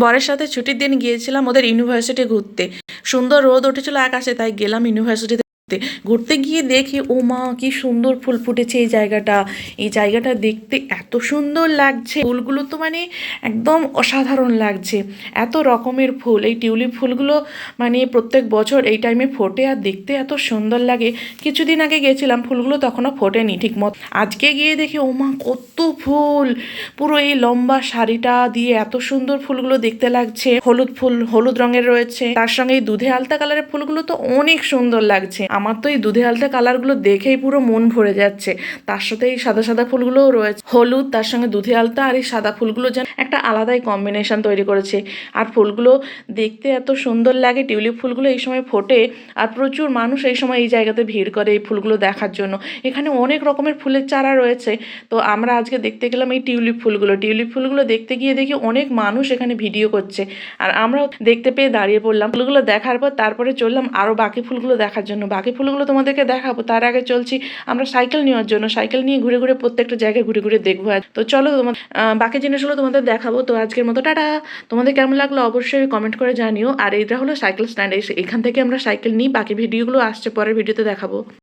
বরের সাথে ছুটির দিন গিয়েছিলাম ওদের ইউনিভার্সিটি ঘুরতে। সুন্দর রোদ উঠেছিল আকাশে, তাই গেলাম ইউনিভার্সিটিতে ঘুরতে। ঘুরতে গিয়ে দেখি ও মা কি সুন্দর ফুল ফুটেছে এই জায়গাটা। এই জায়গাটা দেখতে এত সুন্দর লাগছে, ফুলগুলো তো মানে একদম অসাধারণ লাগছে। এত রকমের ফুল, এই টিউলিপ ফুলগুলো মানে প্রত্যেক বছর এই টাইমে ফোটে আর দেখতে এত সুন্দর লাগে। কিছুদিন আগে গেছিলাম, ফুলগুলো তখনও ফোটেনি ঠিক মতো। আজকে গিয়ে দেখি ও মা কত ফুল, পুরো এই লম্বা শাড়িটা দিয়ে এত সুন্দর ফুলগুলো দেখতে লাগছে। হলুদ ফুল, হলুদ রঙের রয়েছে, তার সঙ্গে এই দুধে আলতা কালারের ফুলগুলো তো অনেক সুন্দর লাগছে। আমার তো এই দুধে আলতা কালারগুলো দেখেই পুরো মন ভরে যাচ্ছে। তার সাথে এই সাদা সাদা ফুলগুলোও রয়েছে, হলুদ তার সঙ্গে দুধে আলতা আর এই সাদা ফুলগুলো যেন একটা আলাদাই কম্বিনেশন তৈরি করেছে। আর ফুলগুলো দেখতে এত সুন্দর লাগে। টিউলিপ ফুলগুলো এই সময় ফোটে আর প্রচুর মানুষ এই সময় এই জায়গাতে ভিড় করে এই ফুলগুলো দেখার জন্য। এখানে অনেক রকমের ফুলের চারা রয়েছে। তো আমরা আজকে দেখতে গেলাম এই টিউলিপ ফুলগুলো। টিউলিপ ফুলগুলো দেখতে গিয়ে দেখি অনেক মানুষ এখানে ভিডিও করছে, আর আমরাও দেখতে পেয়ে দাঁড়িয়ে পড়লাম। ফুলগুলো দেখার পর তারপরে চললাম আরও বাকি ফুলগুলো দেখার জন্য। বাকি ফুলগুলো তোমাদেরকে দেখাবো, তার আগে চলছি আমরা সাইকেল নেওয়ার জন্য। সাইকেল নিয়ে ঘুরে ঘুরে প্রত্যেকটা জায়গায় ঘুরে ঘুরে দেখবো। তো চলো তোমার বাকি জিনিসগুলো তোমাদের দেখাবো। তো আজকের মতো টাটা। তোমাদের কেমন লাগলো অবশ্যই কমেন্ট করে জানিও। আর এটা হলো সাইকেল স্ট্যান্ড, এখান থেকে আমরা সাইকেল নিই। বাকি ভিডিওগুলো আসছে পরের ভিডিওতে দেখাবো।